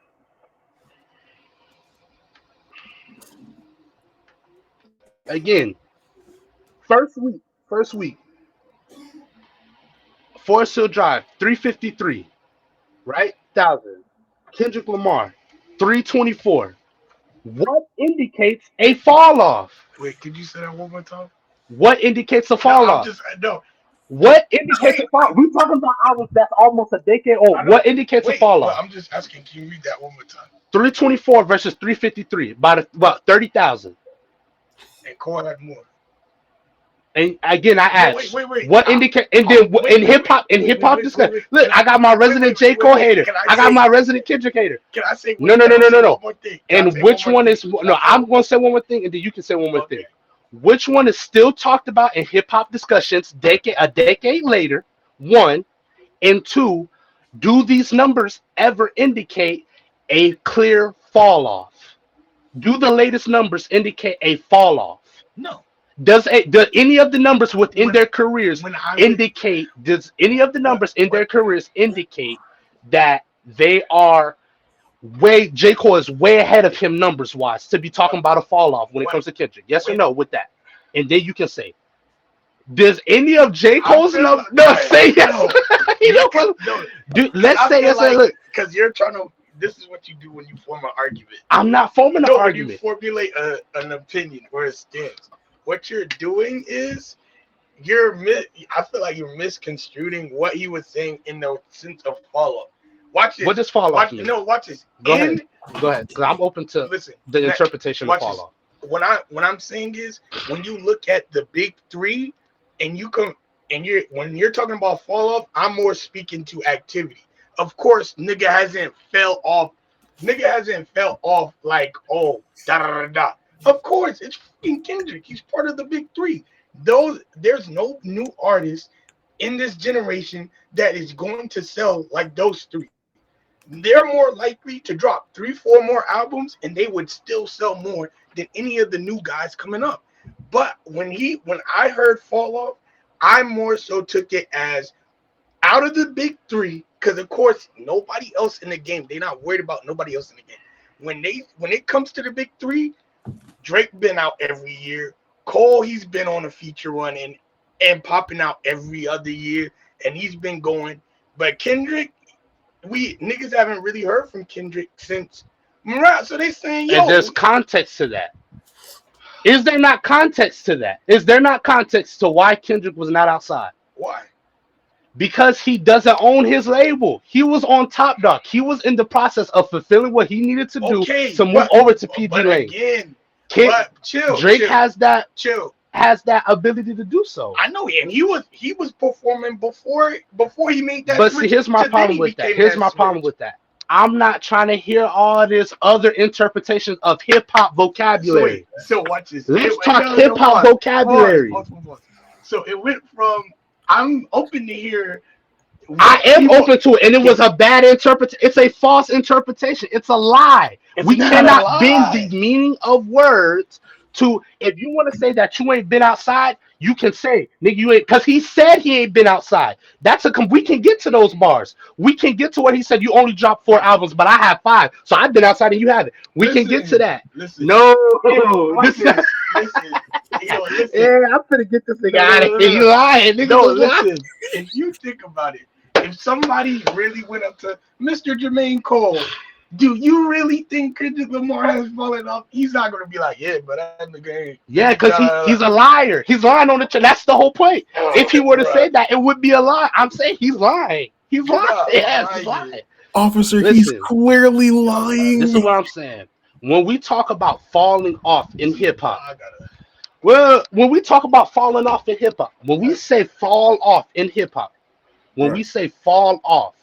again, first week, Forest Hill Drive, 353, right? 1,000. Kendrick Lamar, 324. What indicates a fall off? Wait, could you say that one more time? What indicates a fall off? No. What indicates a fall? We talking about albums that's almost a decade old. What indicates a fall off? I'm just asking. Can you read that one more time? 324 versus 353, about 30,000. And Cole had more. And again, I asked, wait. what indicate? And then in hip hop discussion, look, I got my resident J. Cole hater. I got my resident Kendrick hater. Can I say? No. And which one is? No, I'm gonna say one more thing, and then you can say one more thing. Which one is still talked about in hip hop discussions a decade later? One, and two, do these numbers ever indicate a clear fall off? Do the latest numbers indicate a fall off? No. Does any of the numbers within their careers indicate? Does any of the numbers in their careers indicate that they are J. Cole is way ahead of him numbers wise to be talking about a fall off when it comes to Kendrick? Yes or no with that? And then you can say, does any of J. Cole's numbers? No, say yes. You know what? Dude, let's say yes. Look, because you're trying to. This is what you do when you form an argument. I'm not forming an argument. When you formulate an opinion or a stance. What you're doing is I feel like you're misconstruing what he was saying in the sense of follow-up. Watch this. What does follow-up mean? No, watch this. Go ahead. Because I'm open to the interpretation of follow-up. What I'm saying is when you look at the big three and when you're talking about follow-up, I'm more speaking to activity. Of course, nigga hasn't fell off like da. Of course, it's fucking Kendrick. He's part of the big three. There's no new artist in this generation that is going to sell like those three. They're more likely to drop 3-4 more albums, and they would still sell more than any of the new guys coming up. But when I heard Fall Off, I more so took it as out of the big three, because of course nobody else in the game. They're not worried about nobody else in the game. When it comes to the big three, Drake been out every year. Cole, he's been on a feature run and popping out every other year, and he's been going. But Kendrick, we niggas haven't really heard from Kendrick since Mariah. So they saying, yo. And there's context to that. Is there not context to that? Is there not context to why Kendrick was not outside? Why? Because he doesn't own his label. He was on Top Dog. He was in the process of fulfilling what he needed to do to move over to PG Lane. Again, Drake has that ability to do so. I know, and he was performing before he made that. But see, here's my problem with that. I'm not trying to hear all this other interpretations of hip hop vocabulary. So watch this. Let's talk hip hop vocabulary. So it went from I'm open to hear. I am open to it, and it was a bad interpretation. It's a false interpretation. It's a lie. We cannot bend the meaning of words to. If you want to say that you ain't been outside, you can say, nigga, you ain't, because he said he ain't been outside. We can get to those bars. We can get to what he said. You only dropped 4 albums, but I have 5, so I've been outside and you haven't. We can get to that. Listen, no, listen. Yeah, I'm gonna get this nigga out of here. You lying, nigga. No, listen. If you think about it, if somebody really went up to Mr. Jermaine Cole, do you really think Kendrick Lamar has fallen off? He's not gonna be like, yeah, but I'm the game. Yeah, because he's a liar. He's lying on the chat. That's the whole point. If he were to say that, it would be a lie. I'm saying he's lying. He's lying. Yes, he's lying. Officer, he's clearly lying. This is what I'm saying. When we talk about falling off in hip hop, when we talk about falling off in hip hop, when we say fall off in hip hop, we say fall off,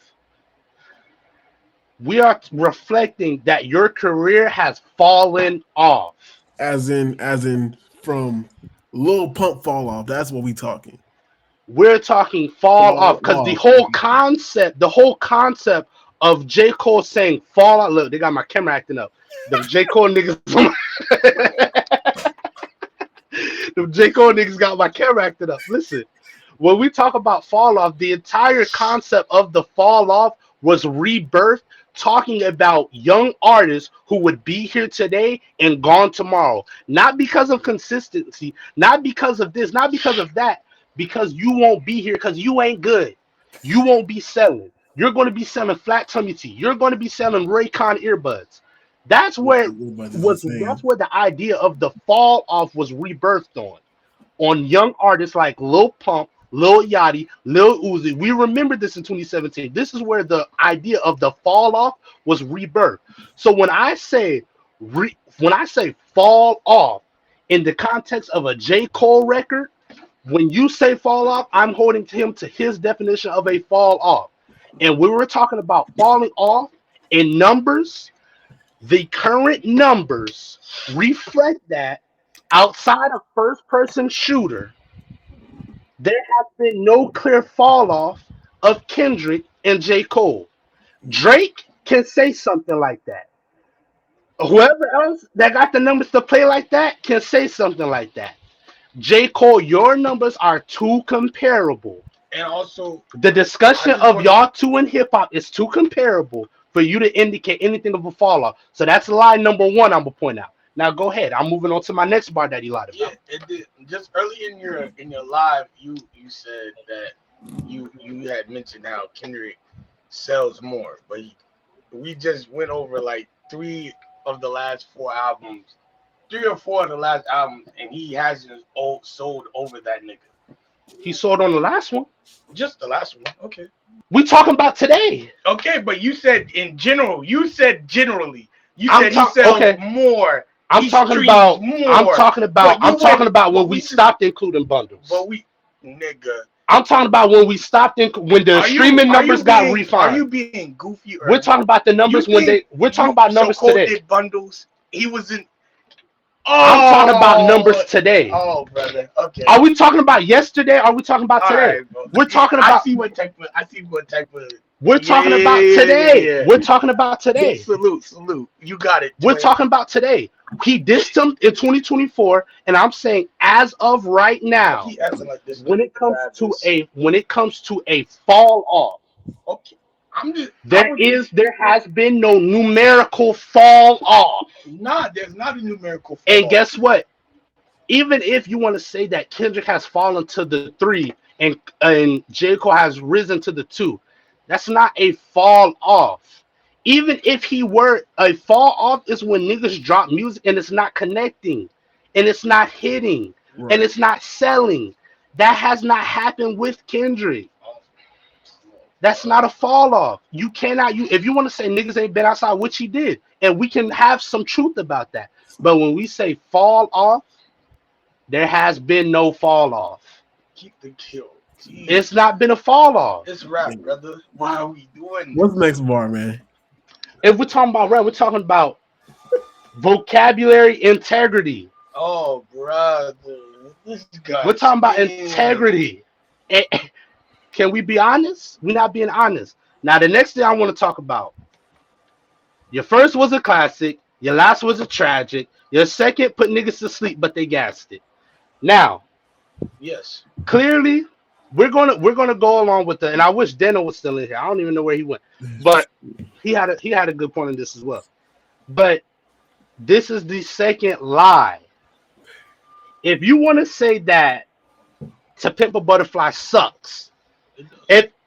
we are reflecting that your career has fallen off. As in from Lil Pump fall off. That's what we talking. We're talking fall off because the whole concept of J. Cole saying fall off. Look, they got my camera acting up. The J. Cole niggas. The J. Cole niggas got my camera acting up. Listen, when we talk about fall off, the entire concept of the fall off was rebirthed talking about young artists who would be here today and gone tomorrow. Not because of consistency, not because of this, not because of that, because you won't be here because you ain't good. You won't be selling. You're going to be selling flat tummy tea. You're going to be selling Raycon earbuds. That's where that's where the idea of the fall off was rebirthed on young artists like Lil Pump, Lil Yachty, Lil Uzi. We remember this in 2017. This is where the idea of the fall off was rebirthed. So when I say fall off in the context of a J. Cole record, when you say fall off, I'm holding him to his definition of a fall off. And we were talking about falling off in numbers. The current numbers reflect that outside of first-person shooter, there has been no clear fall off of Kendrick and J. Cole. Drake can say something like that. Whoever else that got the numbers to play like that can say something like that. J. Cole, your numbers are too comparable. And also, the discussion of y'all two in hip hop is too comparable for you to indicate anything of a fall off. So that's lie number one I'm gonna point out. Now go ahead. I'm moving on to my next bar that he lied about. Yeah, it did. Just early in your live, you said that you had mentioned how Kendrick sells more, but we just went over like 3 of the last 4 albums, 3 or 4 of the last albums, and he hasn't sold over that nigga. He sold on the last one. Just the last one. Okay. We talking about today. Okay, but you said in general. You said generally. You said he sells more. I'm talking about when we stopped including bundles. But nigga. I'm talking about when we stopped when the streaming numbers got refined. Are you being goofy? We're talking about the numbers we're talking about numbers today. Did bundles. He was in. I'm talking about numbers today. Oh, brother. Okay. Are we talking about yesterday? Are we talking about today? Right, we're talking about. I see what type of. We're talking about today. Yeah. We're talking about today. Salute. You got it. We're talking about today. He dissed him in 2024, and I'm saying as of right now, when it comes to a fall off, okay. There has been no numerical fall off. Nah, there's not a numerical fall and off. Guess what? Even if you want to say that Kendrick has fallen to the 3 and J. Cole has risen to the 2, that's not a fall off. Even if he were a fall off, is when niggas drop music and it's not connecting, and it's not hitting, and it's not selling. That has not happened with Kendrick. That's not a fall off. You cannot. If you want to say niggas ain't been outside, which he did, and we can have some truth about that. But when we say fall off, there has been no fall off. Keep the kill. Jeez. It's not been a fall off. It's rap, brother. Why are we doing? What's the next bar, man? If we're talking about rap, we're talking about vocabulary integrity. Oh, brother, this guy. We're talking about integrity. Can we be honest? We're not being honest. Now, the next thing I want to talk about. Your first was a classic. Your last was a tragic. Your second put niggas to sleep, but they gassed it. Now, yes, clearly, we're gonna go along with and I wish Deno was still in here. I don't even know where he went, but he had a good point in this as well. But this is the second lie. If you want to say that To Pimp a Butterfly sucks,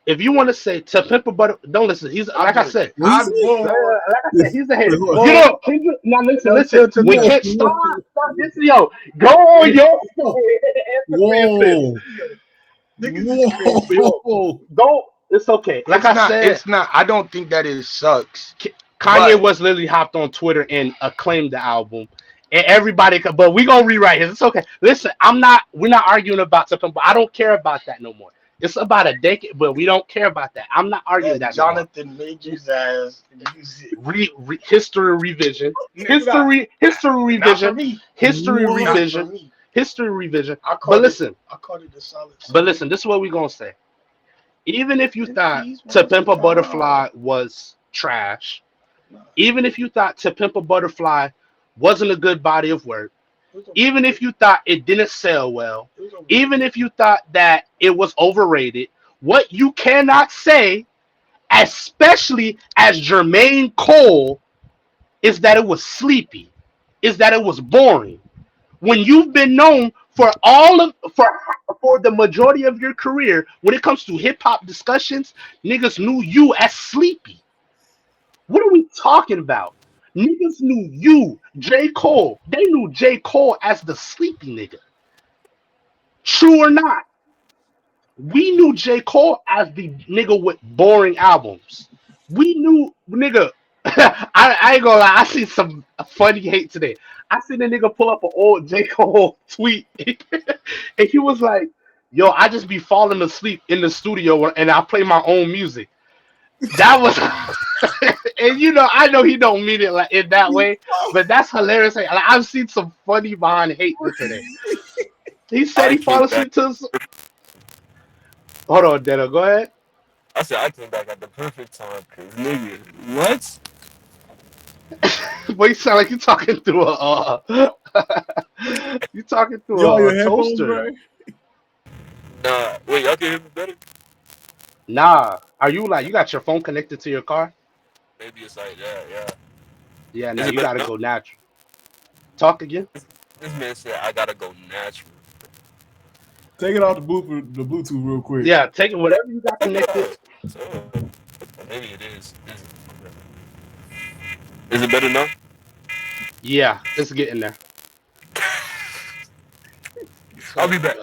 if you want to say To Pimp a Butterfly, don't listen. He's like I said, he's the head. Now listen. We can't stop this. Yo, go on your. Whoa. Go. It's okay. Like I said, it's not. I don't think that it sucks. Kanye was literally hopped on Twitter and acclaimed the album. And everybody, but we gonna rewrite it. It's okay. Listen, we're not arguing about something, but I don't care about that no more. It's about a decade, but we don't care about that. I'm not arguing that. Jonathan Majors as history revision. History revision. But listen. I called it a solid. But listen, this is what we're gonna say. Even if you thought To Pimp a Butterfly was trash, even if you thought To Pimp a Butterfly wasn't a good body of work, even if you thought it didn't sell well, even if you thought that it was overrated, what you cannot say especially as Jermaine Cole, is that it was sleepy, is that it was boring. When you've been known for for the majority of your career, when it comes to hip hop discussions, niggas knew you as sleepy. What are we talking about? Niggas knew you, J. Cole. They knew J. Cole as the sleepy nigga. True or not? We knew J. Cole as the nigga with boring albums. We knew, nigga. I ain't gonna lie. I see some funny hate today. I seen the nigga pull up an old J. Cole tweet, and he was like, "Yo, I just be falling asleep in the studio and I play my own music." That was, and I know he don't mean it like in that way, but that's hilarious. Like, I've seen some funny behind hate today. He said he fall asleep to. Hold on, Denno, go ahead. I said I came back at the perfect time, cause nigga, what? Boy, you sound like you talking through you talking through your a toaster. Bro? Nah, wait, y'all can hear me better? Nah, are you like you got your phone connected to your car? Maybe it's like that, yeah. Yeah, Is now it you gotta better go natural. Talk again. This man said I gotta go natural. Take it off the Bluetooth real quick. Yeah, take it whatever you got connected. So, maybe it is. Is it better now? Yeah, it's getting there. I'll be back.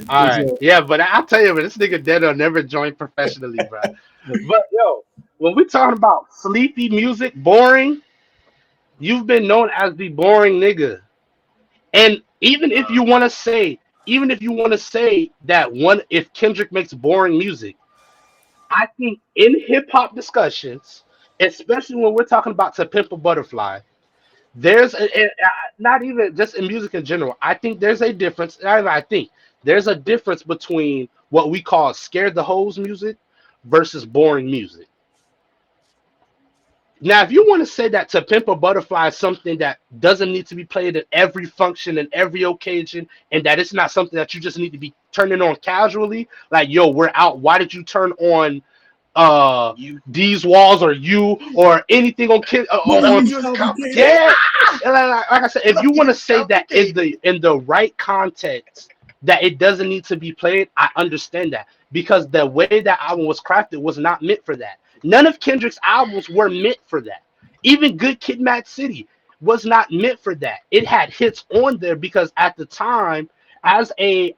All right. Yeah, but I'll tell you, this nigga Denno never joined professionally, bro. But yo, when we talking about sleepy music, boring, you've been known as the boring nigga. And even if you want to say that if Kendrick makes boring music, I think in hip hop discussions, especially when we're talking about To Pimp a Butterfly, there's not even just in music in general. I think there's a difference. I think there's a difference between what we call scared the hoes music versus boring music. Now, if you want to say that To Pimp a Butterfly is something that doesn't need to be played at every function and every occasion, and that it's not something that you just need to be turning on casually, like, yo, we're out. Why did you turn on These Walls or You or anything on Kid? Yeah, like I said, if you want to say that in the right context, that it doesn't need to be played, I understand that, because the way that album was crafted was not meant for that. None of Kendrick's albums were meant for that. Even Good Kid, Mad City was not meant for that. It had hits on there because at the time, as a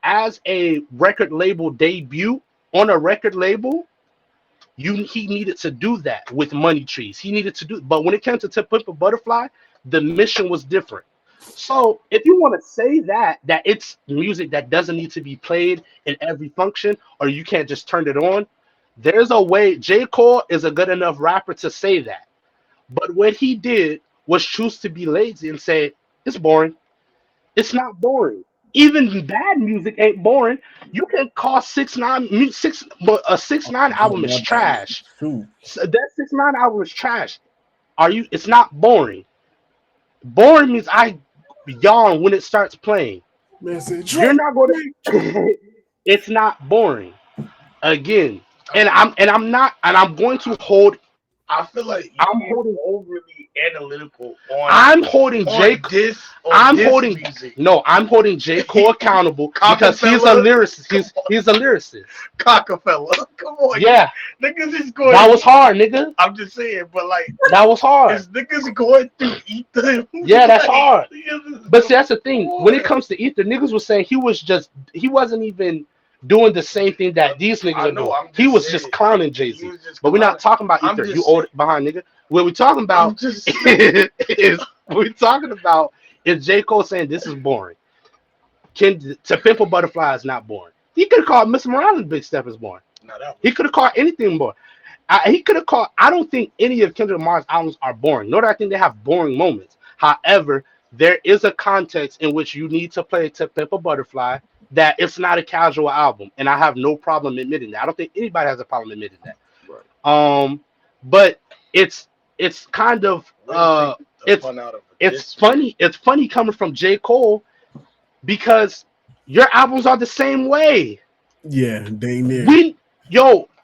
record label debut on a record label, he needed to do that with Money Trees. He needed to do, but when it came to Pimp a Butterfly, the mission was different. So if you want to say that it's music that doesn't need to be played in every function, or you can't just turn it on, there's a way. J. Cole is a good enough rapper to say that. But what he did was choose to be lazy and say, it's boring. It's not boring. Even bad music ain't boring. You can call 6ix9ine, but a 6ix9ine album is trash. That 6ix9ine album is trash. It's not boring. Boring means I yawn when it starts playing. You're not going to. It's not boring. Again. And I'm going to hold. I feel like I'm holding overly analytical on. I'm holding J. I'm holding music. No, I'm holding J. Cole accountable because he's a lyricist. He's a lyricist. Cockafella, come on. Yeah, niggas is going. That was hard, nigga. I'm just saying, but like that was hard. Is niggas going through Ether? Yeah, that's hard. But see, that's the thing. When it comes to Ether, niggas was saying he wasn't even doing the same thing that these niggas are doing. He was just clowning Jay-Z. But we're not talking about Ether. You old behind nigga. What we're talking about is J. Cole saying this is boring. To Pimp a Butterfly is not boring. He could have called Miss Morales Big Step is boring. He could have called anything boring. He could have called. I don't think any of Kendrick Lamar's albums are boring. Nor do I think they have boring moments. However, there is a context in which you need to play To Pimp a Butterfly. That it's not a casual album, and I have no problem admitting that. I don't think anybody has a problem admitting that. Right. But it's kind of it's funny. It's funny coming from J. Cole because your albums are the same way. Yeah, dang near.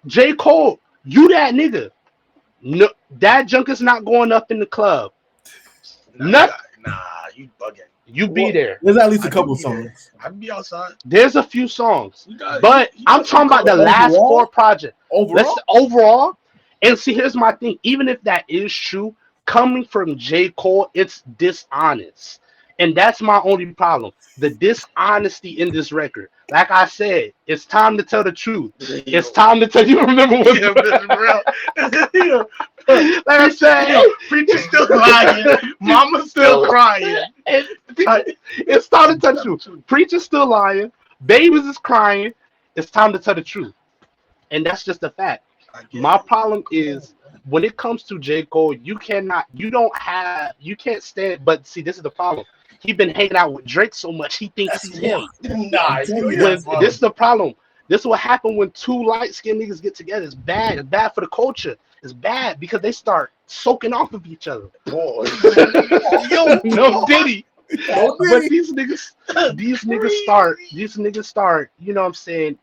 J. Cole, You that nigga. No, that junk is not going up in the club. Nah, you bugging. You be there. There's at least a I couple could be there. songs. I'd be outside. There's a few songs, You got- but you I'm got talking about the overall? last 4 projects. Overall, Overall, and see, here's my thing. Even if that is true, coming from J. Cole, it's dishonest. And that's my only problem. The dishonesty in this record. Like I said, it's time to tell the truth. It's time to tell you. Remember what? Yeah, but real. Like I said, Preacher still lying. Mama still crying. it's time to tell the truth. Preacher's still lying. Babies is crying. It's time to tell the truth. And that's just a fact. My problem is when it comes to J. Cole, you can't stand. But see, this is the problem. He been hanging out with Drake so much, he thinks he's him. Nah, This is the problem. This is what happened when 2 light-skinned niggas get together. It's bad. It's bad for the culture. It's bad because they start soaking off of each other. boy. Yo, no Diddy. But these niggas start, you know what I'm saying?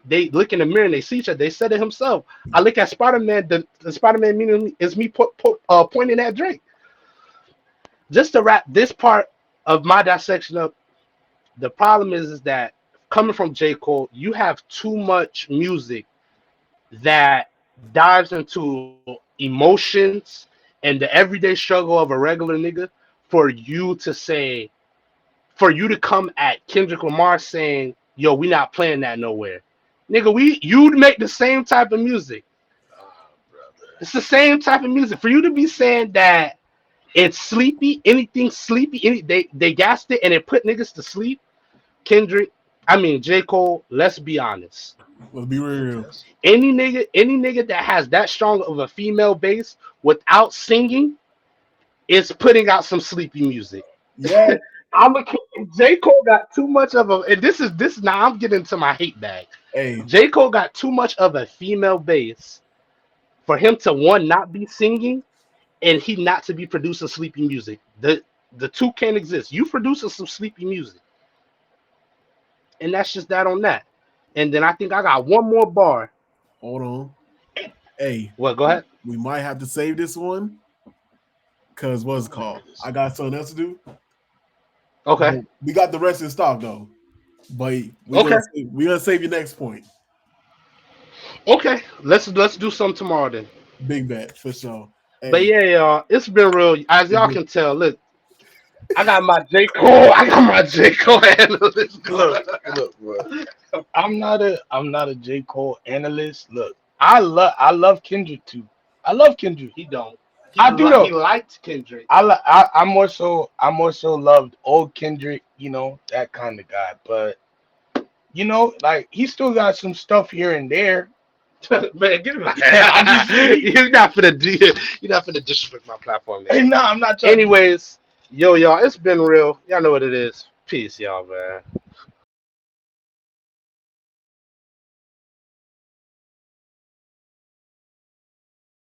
They look in the mirror and they see each other. They said it himself. I look at Spider-Man, the Spider-Man meaning is me pointing at Drake. Just to wrap this part of my dissection up, the problem is that coming from J. Cole, you have too much music that dives into emotions and the everyday struggle of a regular nigga for you to come at Kendrick Lamar saying, yo, we not playing that nowhere. Nigga, you'd make the same type of music. It's the same type of music. For you to be saying that it's sleepy, anything sleepy, they gassed it and it put niggas to sleep. J. Cole, let's be honest. Let's be real. Any nigga that has that strong of a female base without singing is putting out some sleepy music. Yeah. J. Cole got too much of a, and this is now I'm getting into my hate bag. Hey, J. Cole got too much of a female base for him to not be singing and he not to be producing sleepy music. The two can't exist. You producing some sleepy music. And that's just that on that. And then I think I got one more bar. hold on. Hey, Well, go ahead. we might have to save this one because what's it called? I got something else to do. Okay. We got the rest in stock though. But we're gonna save your next point. Okay. Let's do something tomorrow then. Big bet for sure. Hey, But yeah, y'all, it's been real. As y'all can tell, look, I got my J. Cole analyst. Look, bro. I'm not a J. Cole analyst. Look, I love Kendrick too. I love Kendrick. He don't. I do though. He liked Kendrick. I more so loved old Kendrick, you know, that kind of guy. But you know, like he still got some stuff here and there. Man, get him out. You're not finna disrespect my platform. Man. Hey, no, I'm not trying. Anyways, y'all, it's been real. Y'all know what it is. Peace, y'all, man.